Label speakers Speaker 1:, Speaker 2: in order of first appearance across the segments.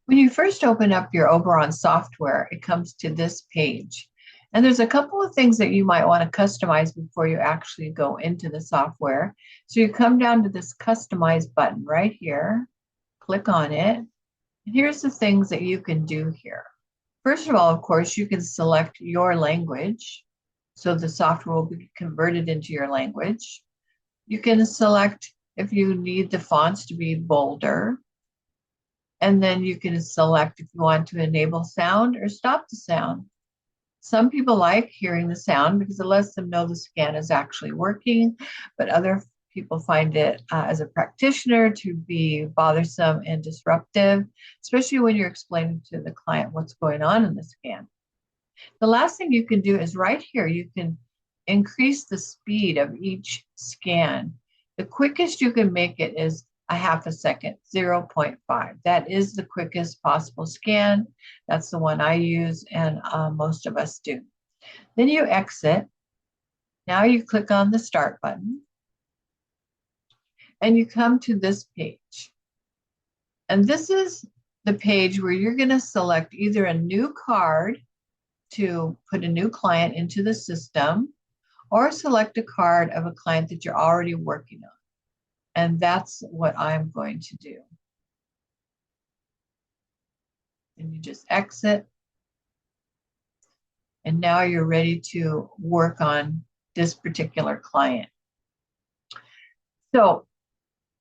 Speaker 1: When you first open up your Oberon software, it comes to this page. And there's a couple of things that you might want to customize before you actually go into the software. So you come down to this customize button right here, click on it. And here's the things that you can do here. First of all, of course, you can select your language. So the software will be converted into your language. You can select if you need the fonts to be bolder. And then you can select if you want to enable sound or stop the sound. Some people like hearing the sound because it lets them know the scan is actually working, but other people find it as a practitioner to be bothersome and disruptive, especially when you're explaining to the client what's going on in the scan. The last thing you can do is right here, you can increase the speed of each scan. The quickest you can make it is a half a second, 0.5. That is the quickest possible scan. That's the one I use and most of us do. Then you exit. Now you click on the start button and you come to this page. And this is the page where you're going to select either a new card to put a new client into the system or select a card of a client that you're already working on. And that's what I'm going to do. And you just exit. And now you're ready to work on this particular client. So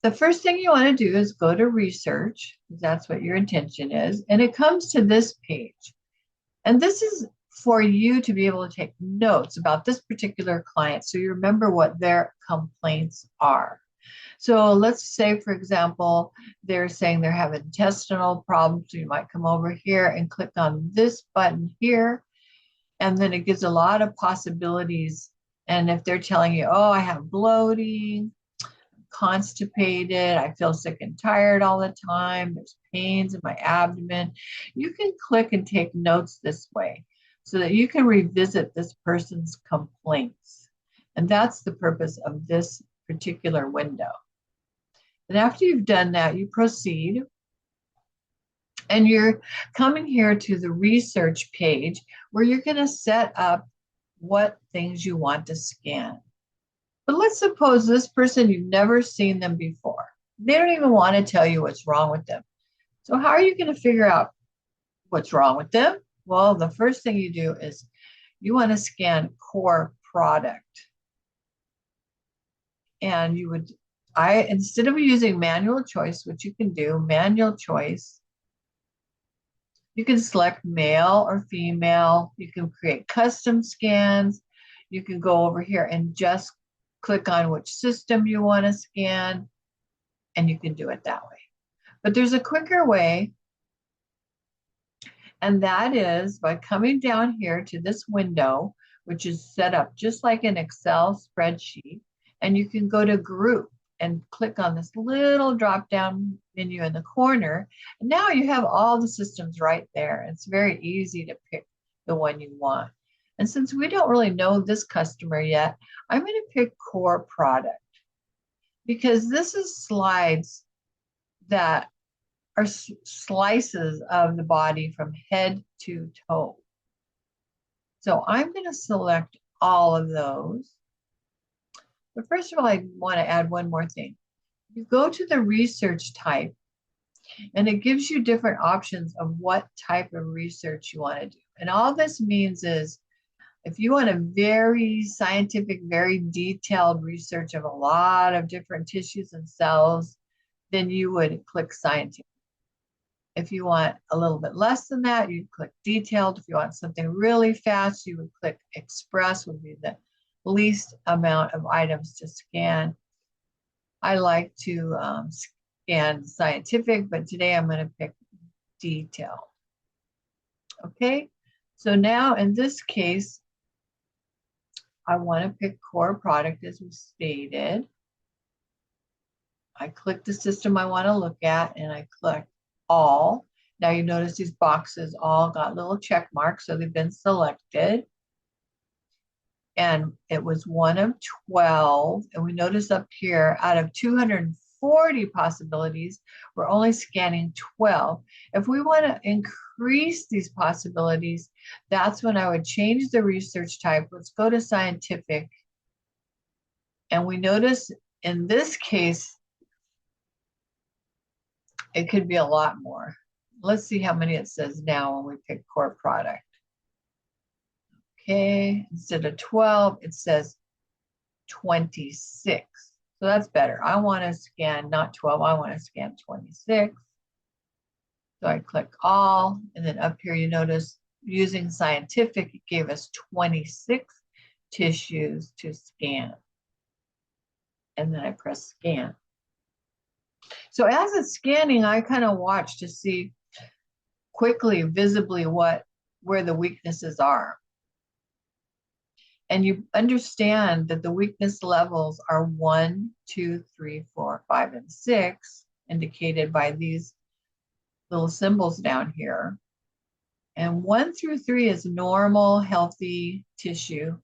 Speaker 1: the first thing you want to do is go to research, because that's what your intention is. And it comes to this page. And this is for you to be able to take notes about this particular client so you remember what their complaints are. So let's say, for example, they're saying they're having intestinal problems. So you might come over here and click on this button here. And then it gives a lot of possibilities. And if they're telling you, oh, I have bloating, constipated, I feel sick and tired all the time, there's pains in my abdomen, you can click and take notes this way so that you can revisit this person's complaints. And that's the purpose of this particular window. And after you've done that, you proceed. And you're coming here to the research page where you're going to set up what things you want to scan. But let's suppose this person, you've never seen them before. They don't even want to tell you what's wrong with them. So how are you going to figure out what's wrong with them? Well, the first thing you do is you want to scan core product. And you would, instead of using manual choice, which you can do, manual choice, you can select male or female. You can create custom scans. You can go over here and just click on which system you want to scan, and you can do it that way. But there's a quicker way, and that is by coming down here to this window, which is set up just like an Excel spreadsheet, and you can go to group and click on this little drop-down menu in the corner. And now you have all the systems right there. It's very easy to pick the one you want. And since we don't really know this customer yet, I'm going to pick core product because this is slides that are slices of the body from head to toe. So I'm going to select all of those. But first of all, I want to add one more thing. You go to the research type, and it gives you different options of what type of research you want to do. And all this means is if you want a very scientific, very detailed research of a lot of different tissues and cells, then you would click scientific. If you want a little bit less than that, you'd click detailed. If you want something really fast, you would click express, would be the least amount of items to scan. I like to scan scientific, but today I'm going to pick detailed. Okay, so now in this case, I want to pick core product as we stated. I click the system I want to look at and I click all. Now you notice these boxes all got little check marks, so they've been selected. And it was one of 12. And we notice up here, out of 250 40 possibilities, we're only scanning 12. If we want to increase these possibilities, that's when I would change the research type. Let's go to scientific. And we notice in this case, it could be a lot more. Let's see how many it says now when we pick core product. Okay, instead of 12, it says 26. So that's better. I want to scan not 12, I want to scan 26. So I click all, and then up here you notice using scientific, it gave us 26 tissues to scan. And then I press scan. So as it's scanning, I kind of watch to see quickly, visibly where the weaknesses are. And you understand that the weakness levels are 1, 2, 3, 4, 5, and 6, indicated by these little symbols down here. And 1 through 3 is normal, healthy tissue.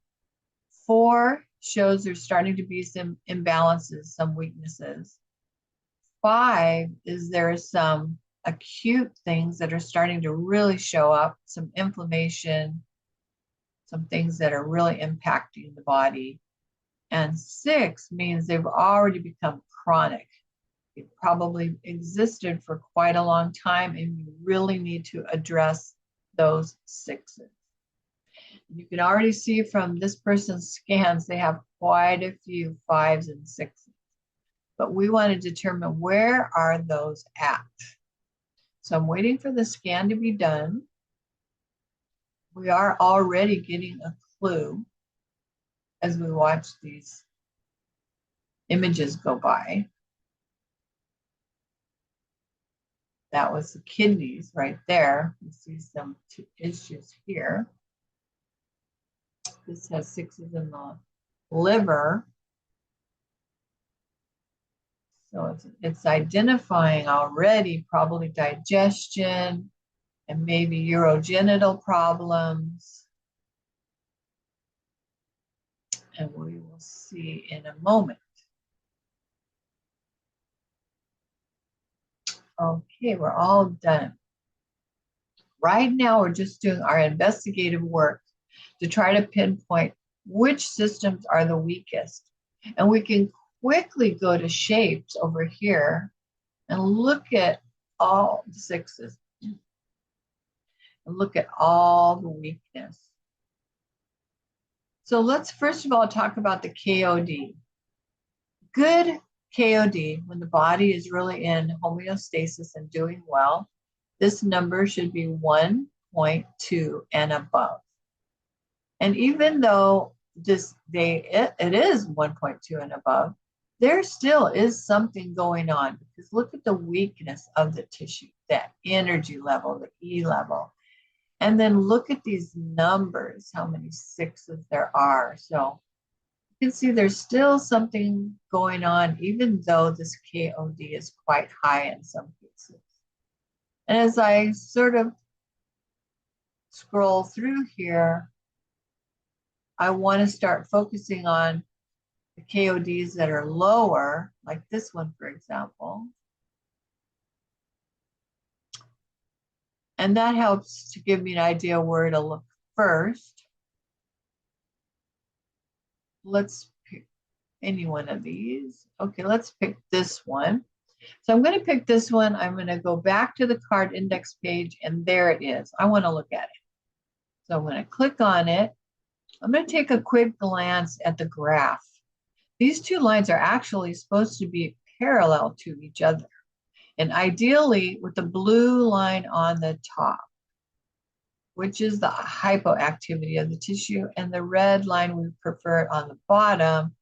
Speaker 1: 4 shows there's starting to be some imbalances, some weaknesses. 5 is there's some acute things that are starting to really show up, some inflammation, some things that are really impacting the body. And 6 means they've already become chronic. It probably existed for quite a long time, and you really need to address those 6s. You can already see from this person's scans, they have quite a few 5s and 6s. But we want to determine where are those at. So I'm waiting for the scan to be done. We are already getting a clue as we watch these images go by. That was the kidneys right there. You see some issues here. This has 6s in the liver. So it's identifying already probably digestion and maybe urogenital problems. And we will see in a moment. Okay, we're all done. Right now, we're just doing our investigative work to try to pinpoint which systems are the weakest. And we can quickly go to shapes over here and look at all the 6s and look at all the weakness. So let's first of all talk about the KOD. Good KOD, when the body is really in homeostasis and doing well, this number should be 1.2 and above. And even though it is 1.2 and above, there still is something going on, because look at the weakness of the tissue, that energy level, the E level. And then look at these numbers, how many 6s there are. So you can see there's still something going on, even though this KOD is quite high in some cases. And as I sort of scroll through here, I want to start focusing on the KODs that are lower, like this one, for example. And that helps to give me an idea where to look first. Let's pick any one of these. Okay, let's pick this one. So I'm going to pick this one. I'm going to go back to the card index page, and there it is. I want to look at it. So I'm going to click on it. I'm going to take a quick glance at the graph. These two lines are actually supposed to be parallel to each other. And ideally, with the blue line on the top, which is the hypoactivity of the tissue, and the red line, we prefer it on the bottom,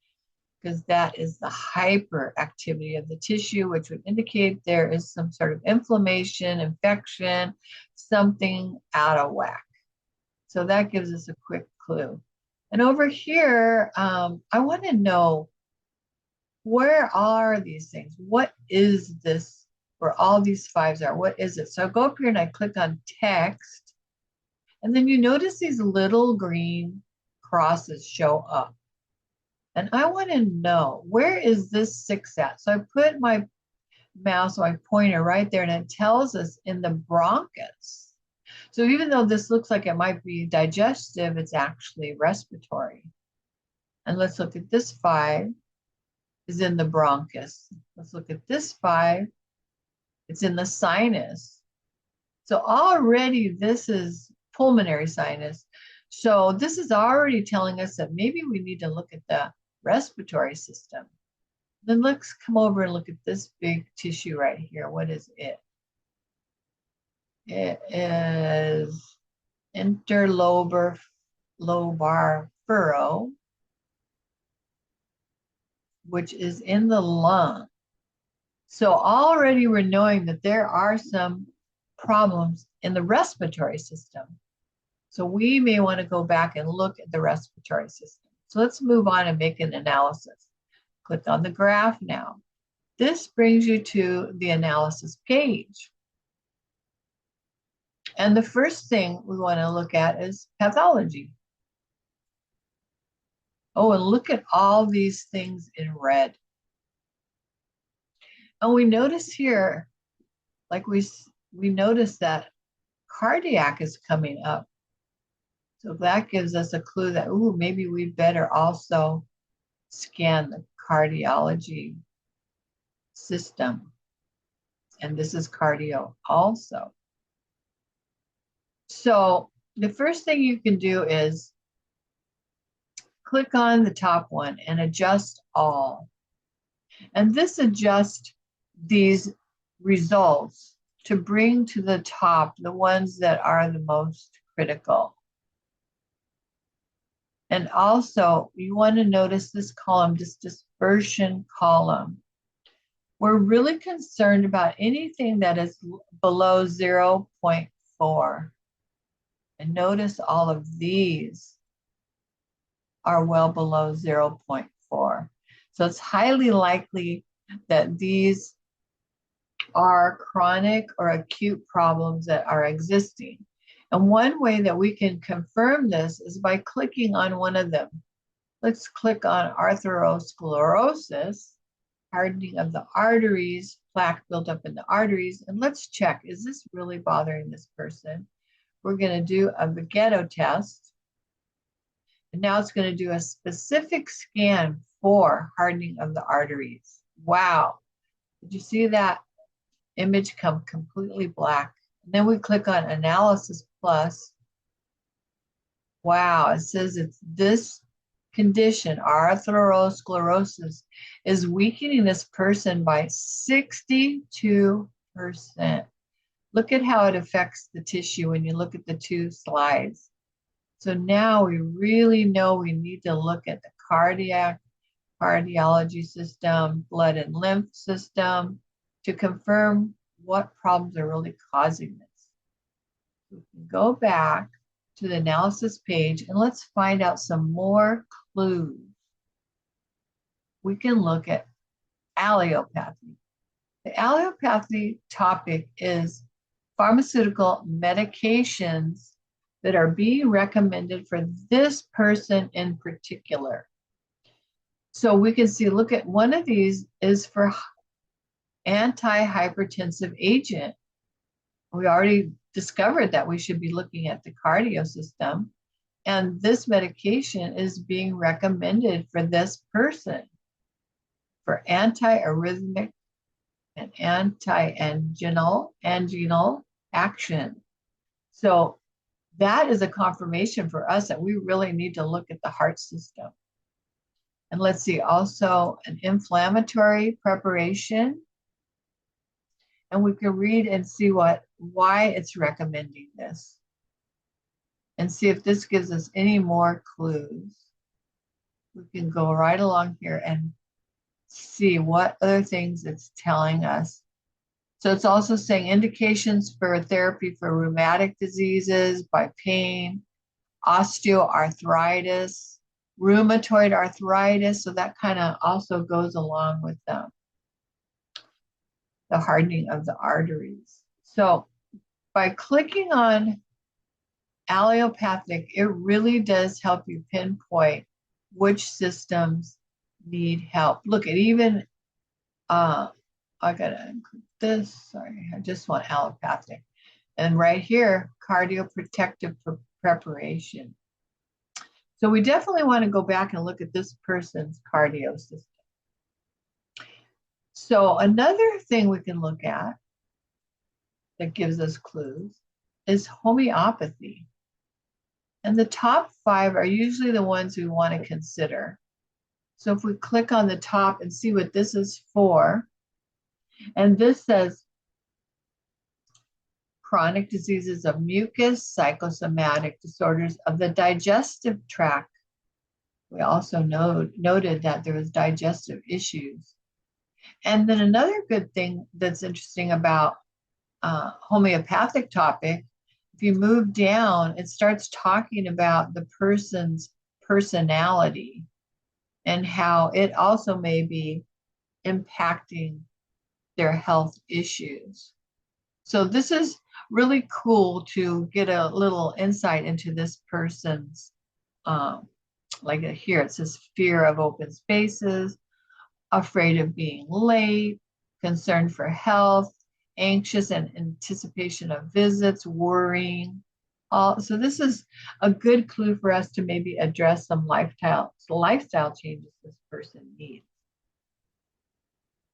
Speaker 1: because that is the hyperactivity of the tissue, which would indicate there is some sort of inflammation, infection, something out of whack. So that gives us a quick clue. And over here, I want to know, where are these things? What is this, where all these 5s are? What is it? So I go up here and I click on text, and then you notice these little green crosses show up. And I want to know, where is this 6 at? So I put my mouse, my pointer right there, and it tells us in the bronchus. So even though this looks like it might be digestive, it's actually respiratory. And let's look at this 5 is in the bronchus. Let's look at this 5. It's in the sinus. So already this is pulmonary sinus. So this is already telling us that maybe we need to look at the respiratory system. Then let's come over and look at this big tissue right here. What is it? It is interlobar furrow, which is in the lung. So already we're knowing that there are some problems in the respiratory system. So we may want to go back and look at the respiratory system. So let's move on and make an analysis. Click on the graph now. This brings you to the analysis page. And the first thing we want to look at is pathology. Oh, and look at all these things in red. And we notice here, like we notice that cardiac is coming up. So that gives us a clue that, ooh, maybe we better also scan the cardiology system. And this is cardio also. So the first thing you can do is click on the top one and adjust all. And this adjusts these results to bring to the top the ones that are the most critical. And also, you want to notice this column, this dispersion column. We're really concerned about anything that is below 0.4. And notice all of these are well below 0.4. So it's highly likely that these are chronic or acute problems that are existing. And one way that we can confirm this is by clicking on one of them. Let's click on atherosclerosis, hardening of the arteries, plaque built up in the arteries, and let's check, is this really bothering this person? We're going to do a Vigetto test. And now it's going to do a specific scan for hardening of the arteries. Wow. Did you see that image come completely black? And then we click on Analysis Plus. Wow, it says it's this condition, atherosclerosis, is weakening this person by 62%. Look at how it affects the tissue when you look at the 2 slides. So now we really know we need to look at the cardiology system, blood and lymph system to confirm what problems are really causing this. We can go back to the analysis page and let's find out some more clues. We can look at allelopathy. The allelopathy topic is pharmaceutical medications that are being recommended for this person in particular. So we can see, look at one of these is for antihypertensive agent. We already discovered that we should be looking at the cardio system. And this medication is being recommended for this person for antiarrhythmic and anti-anginal action. So that is a confirmation for us that we really need to look at the heart system. And let's see, also an inflammatory preparation. And we can read and see why it's recommending this. And see if this gives us any more clues. We can go right along here and see what other things it's telling us. So it's also saying indications for therapy for rheumatic diseases, by pain, osteoarthritis, rheumatoid arthritis. So that kind of also goes along with the hardening of the arteries. So by clicking on allelopathic, it really does help you pinpoint which systems need help. Look at even, I gotta include this, sorry, I just want allopathic. And right here, cardioprotective preparation. So we definitely want to go back and look at this person's cardio system. So another thing we can look at that gives us clues is homeopathy. And the top 5 are usually the ones we want to consider. So if we click on the top and see what this is for, and this says chronic diseases of mucus, psychosomatic disorders of the digestive tract. We also noted that there was digestive issues. And then another good thing that's interesting about homeopathic topic, if you move down, it starts talking about the person's personality and how it also may be impacting their health issues. So this is really cool to get a little insight into this person's, like here it says fear of open spaces, afraid of being late, concern for health, anxious and anticipation of visits, worrying. So this is a good clue for us to maybe address some lifestyle changes this person needs.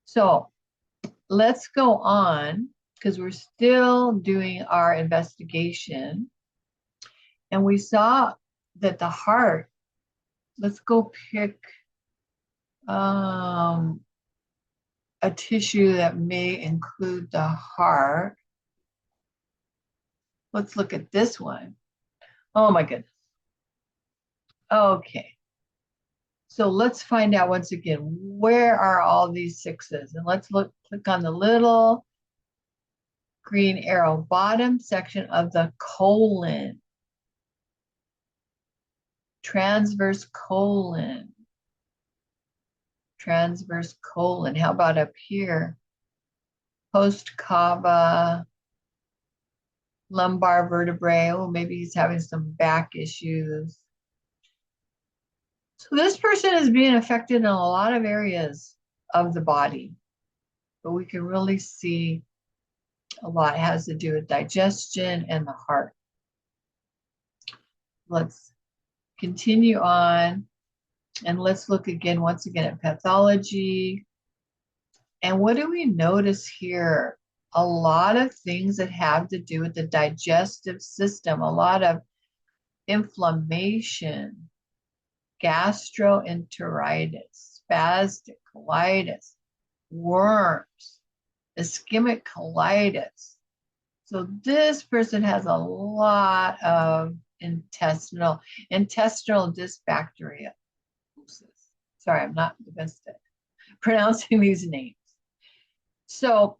Speaker 1: So let's go on because we're still doing our investigation. And we saw that the heart, let's go pick a tissue that may include the heart. Let's look at this one. Oh my goodness. Okay. So let's find out once again, where are all these 6s? And let's click on the little green arrow, bottom section of the colon. Transverse colon. Transverse colon. How about up here? Post-cava, lumbar vertebrae. Oh, maybe he's having some back issues. So this person is being affected in a lot of areas of the body, but we can really see a lot has to do with digestion and the heart. Let's continue on and let's look again, once again, at pathology. And what do we notice here? A lot of things that have to do with the digestive system, a lot of inflammation, gastroenteritis, spastic colitis, worms, ischemic colitis. So this person has a lot of intestinal dysbacteria. Sorry, I'm not the best at pronouncing these names. So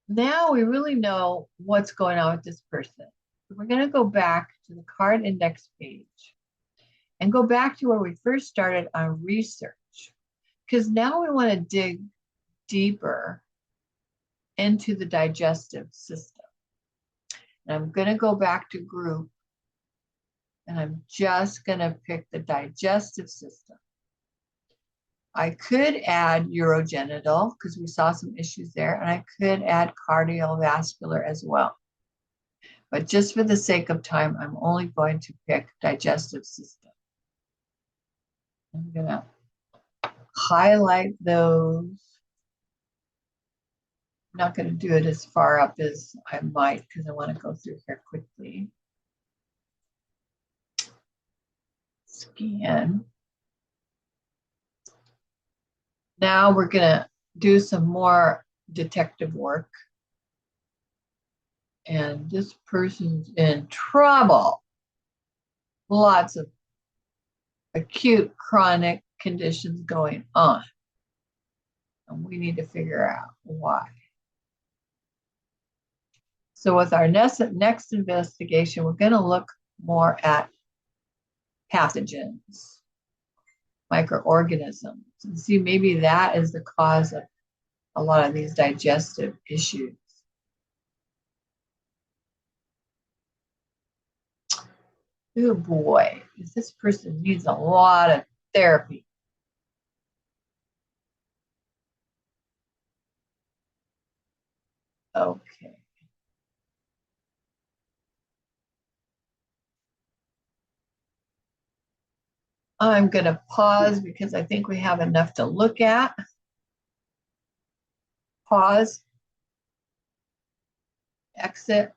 Speaker 1: now we really know what's going on with this person. We're going to go back to the card index page and go back to where we first started on research, because now we want to dig deeper into the digestive system. And I'm going to go back to group, and I'm just going to pick the digestive system. I could add urogenital because we saw some issues there, and I could add cardiovascular as well. But just for the sake of time, I'm only going to pick digestive system. I'm going to highlight those. I'm not going to do it as far up as I might because I want to go through here quickly. Scan. Now we're going to do some more detective work. And this person's in trouble. Lots of acute chronic conditions going on. And we need to figure out why. So with our next investigation, we're going to look more at pathogens, microorganisms, and see maybe that is the cause of a lot of these digestive issues. Oh boy, this person needs a lot of therapy. Okay. I'm going to pause because I think we have enough to look at. Pause, exit,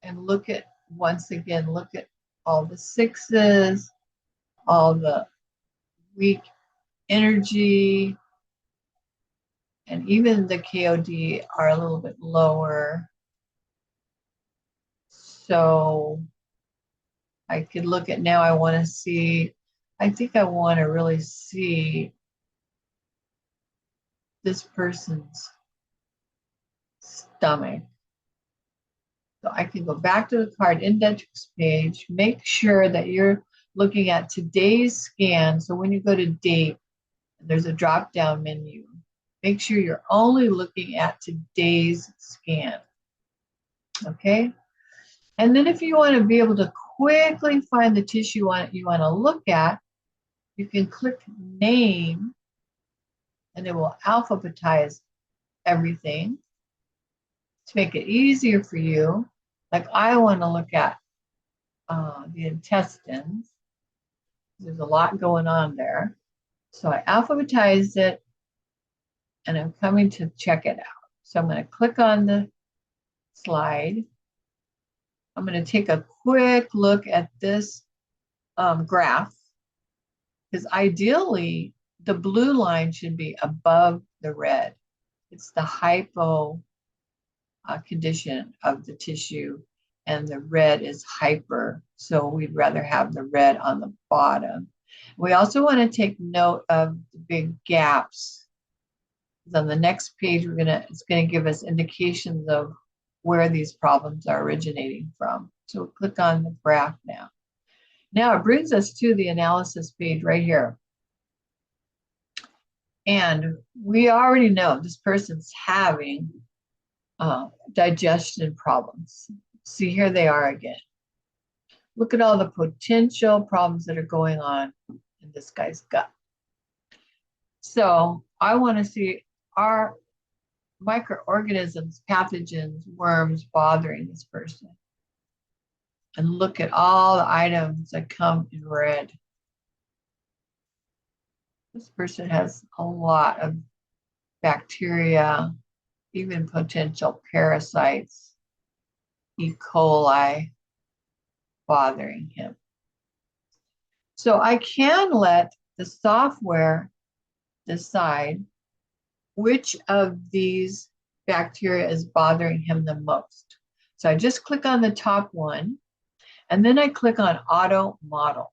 Speaker 1: and look at, once again, look at all the sixes, all the weak energy, and even the KOD are a little bit lower. So I could look at now, I want to see, I think I want to really see this person's stomach. So I can go back to the card index page, make sure that you're looking at today's scan. So when you go to date, there's a drop down menu. Make sure you're only looking at today's scan. Okay. And then if you want to be able to quickly find the tissue you want to look at, you can click name and it will alphabetize everything to make it easier for you. Like I want to look at the intestines. There's a lot going on there. So I alphabetized it and I'm coming to check it out. So I'm going to click on the slide. I'm going to take a quick look at this graph because ideally the blue line should be above the red. It's the hypo condition of the tissue and the red is hyper. So we'd rather have the red on the bottom. We also want to take note of the big gaps. On the next page, it's going to give us indications of where these problems are originating from. So click on the graph now. Now it brings us to the analysis page right here. And we already know this person's having digestion problems. See, here they are again. Look at all the potential problems that are going on in this guy's gut. So I want to see, are microorganisms, pathogens, worms bothering this person? And look at all the items that come in red. This person has a lot of bacteria, even potential parasites, E. coli bothering him. So I can let the software decide which of these bacteria is bothering him the most. So I just click on the top one, and then I click on Auto Model.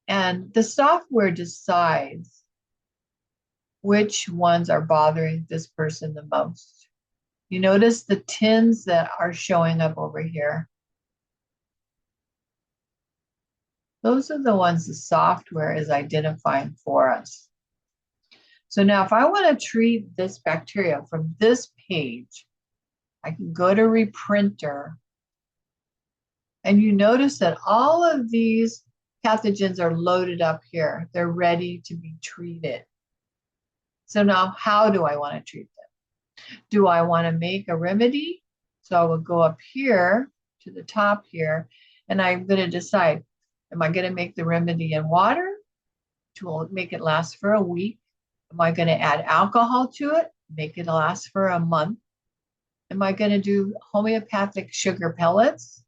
Speaker 1: And the software decides which ones are bothering this person the most. You notice the tins that are showing up over here. Those are the ones the software is identifying for us. So now if I want to treat this bacteria from this page, I can go to Reprinter. And you notice that all of these pathogens are loaded up here. They're ready to be treated. So now how do I want to treat them? Do I want to make a remedy? So I will go up here to the top here, and I'm going to decide, am I going to make the remedy in water to make it last for a week? Am I going to add alcohol to it, make it last for a month? Am I going to do homeopathic sugar pellets?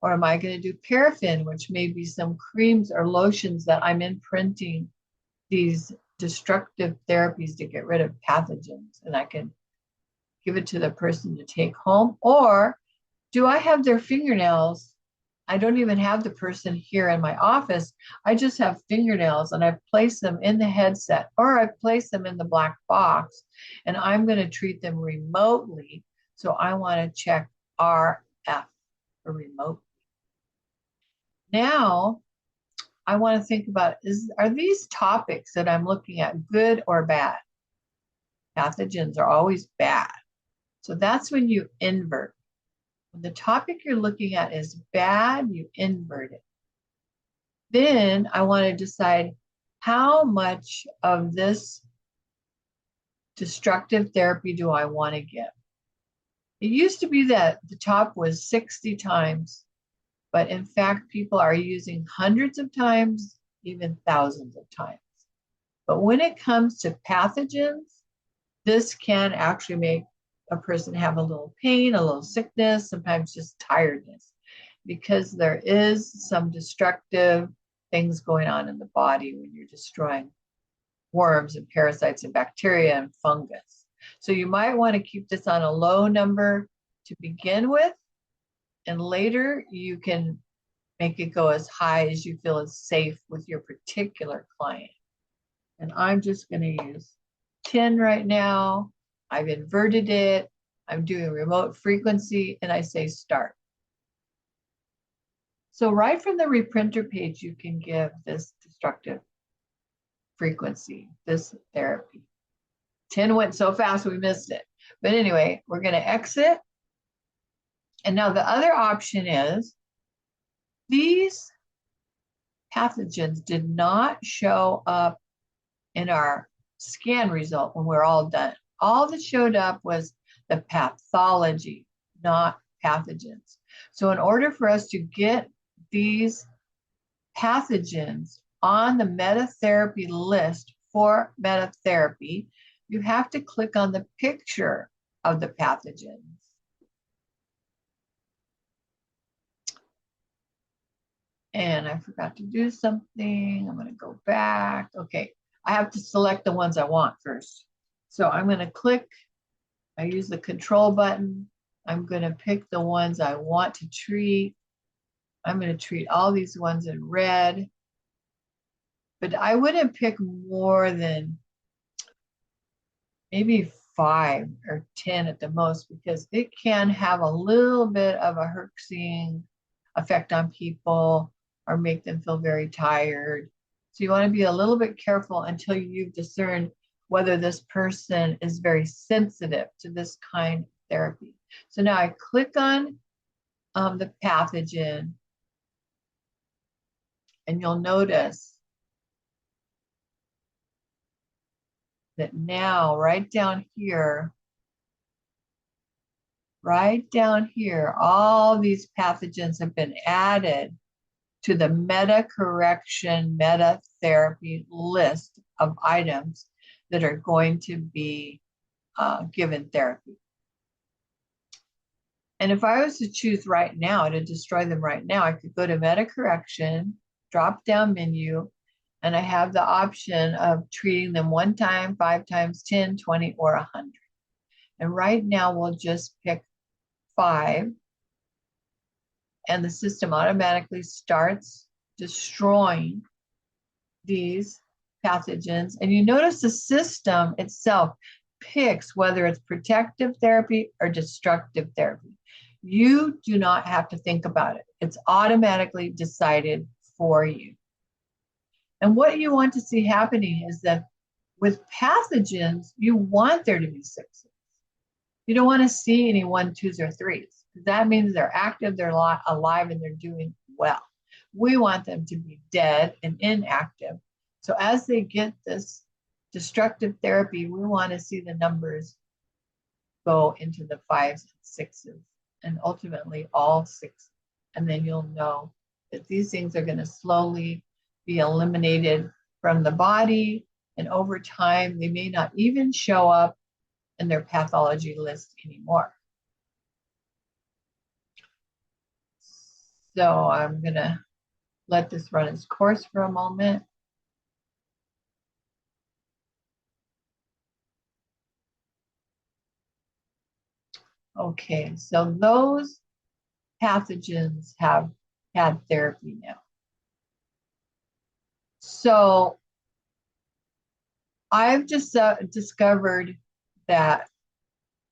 Speaker 1: Or am I going to do paraffin, which may be some creams or lotions that I'm imprinting these destructive therapies to get rid of pathogens, and I can give it to the person to take home? Or do I have their fingernails? I don't even have the person here in my office. I just have fingernails and I've placed them in the headset, or I've placed them in the black box, and I'm going to treat them remotely. So I want to check RF for remote. Now I want to think about, are these topics that I'm looking at good or bad? Pathogens are always bad. So that's when you invert. When the topic you're looking at is bad, you invert it. Then I want to decide how much of this destructive therapy do I want to give? It used to be that the top was 60 times, but in fact, people are using hundreds of times, even thousands of times. But when it comes to pathogens, this can actually make a person have a little pain, a little sickness, sometimes just tiredness, because there is some destructive things going on in the body when you're destroying worms and parasites and bacteria and fungus. So you might want to keep this on a low number to begin with, and later you can make it go as high as you feel is safe with your particular client. And I'm just going to use 10 right now. I've inverted it. I'm doing remote frequency, and I say start. So right from the reprinter page, you can give this destructive frequency, this therapy. 10 went so fast we missed it. But anyway, we're going to exit. And now the other option is these pathogens did not show up in our scan result when we're all done. All that showed up was the pathology, not pathogens. So in order for us to get these pathogens on the metatherapy list for metatherapy, you have to click on the picture of the pathogens. And I forgot to do something. I'm going to go back. Okay, I have to select the ones I want first. So I'm going to click, I use the control button. I'm going to pick the ones I want to treat. I'm going to treat all these ones in red. But I wouldn't pick more than maybe 5 or 10 at the most, because it can have a little bit of a herxing effect on people or make them feel very tired. So you want to be a little bit careful until you've discerned whether this person is very sensitive to this kind of therapy. So now I click on the pathogen, and you'll notice that now right down here, all these pathogens have been added to the meta correction, meta therapy list of items that are going to be given therapy. And if I was to choose right now to destroy them right now, I could go to meta correction, drop down menu, and I have the option of treating them 1 time, 5 times, 10, 20, or 100. And right now we'll just pick 5, and the system automatically starts destroying these pathogens. And you notice the system itself picks whether it's protective therapy or destructive therapy. You do not have to think about it. It's automatically decided for you. And what you want to see happening is that with pathogens, you want there to be 6s. You don't want to see any 1s, 2s, or 3s. That means they're active, they're alive, and they're doing well. We want them to be dead and inactive. So as they get this destructive therapy, we want to see the numbers go into the 5s and 6s, and ultimately all 6s. And then you'll know that these things are going to slowly be eliminated from the body, and over time, they may not even show up in their pathology list anymore. So I'm going to let this run its course for a moment. Okay, so those pathogens have had therapy now. So I've just discovered that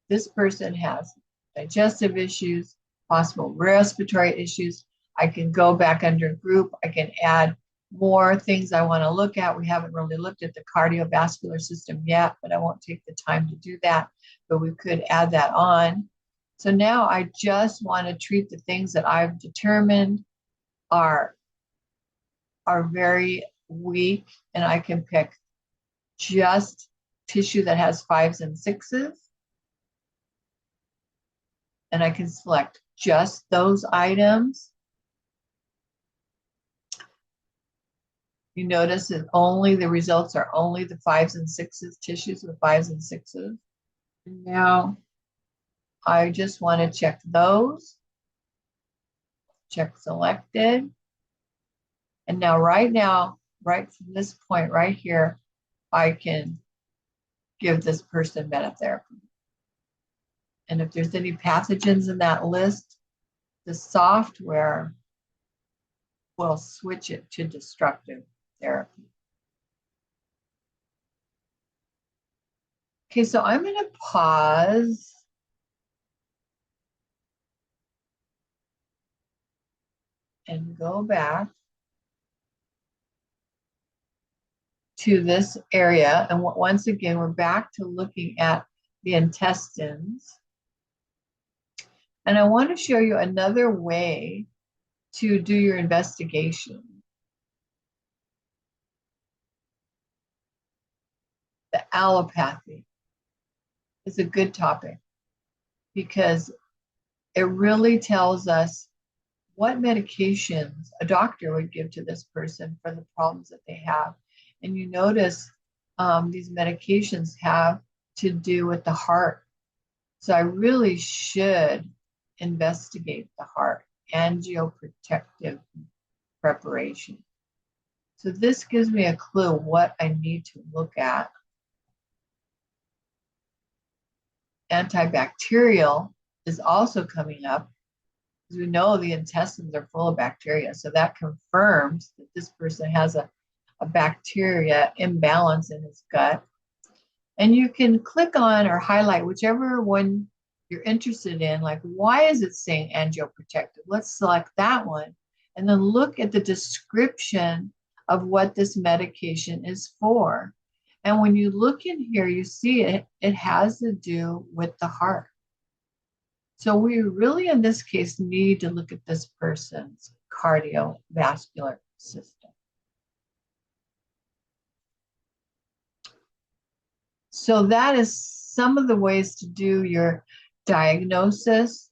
Speaker 1: this person has digestive issues, possible respiratory issues. I can go back under group. I can add more things I want to look at. We haven't really looked at the cardiovascular system yet, but I won't take the time to do that. But we could add that on. So now I just want to treat the things that I've determined are very weak, and I can pick just tissue that has 5s and 6s. And I can select just those items. You notice that only the results are only the 5s and 6s, tissues with 5s and 6s. And now I just want to check those. Check selected. And now, right from this point right here, I can give this person methatherapy. And if there's any pathogens in that list, the software will switch it to destructive therapy. Okay, so I'm going to pause. And go back to this area. And once again, we're back to looking at the intestines. And I want to show you another way to do your investigation. The allopathy is a good topic because it really tells us what medications a doctor would give to this person for the problems that they have. And you notice these medications have to do with the heart. So I really should investigate the heart, angioprotective preparation. So this gives me a clue what I need to look at. Antibacterial is also coming up, because we know the intestines are full of bacteria. So that confirms that this person has a bacteria imbalance in his gut. And you can click on or highlight whichever one you're interested in, like, why is it saying angioprotective? Let's select that one and then look at the description of what this medication is for. And when you look in here, you see it has to do with the heart. So we really, in this case, need to look at this person's cardiovascular system. So that is some of the ways to do your diagnosis.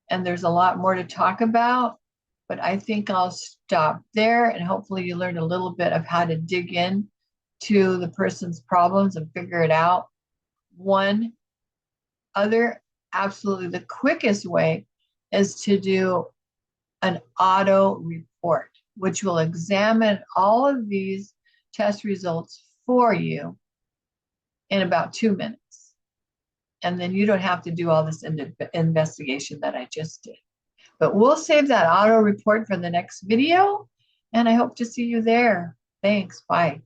Speaker 1: And there's a lot more to talk about, but I think I'll stop there, and hopefully you learned a little bit of how to dig in to the person's problems and figure it out. One other, absolutely the quickest way is to do an auto report, which will examine all of these test results for you in about 2 minutes. And then you don't have to do all this investigation that I just did. But we'll save that auto report for the next video, and I hope to see you there. Thanks. Bye.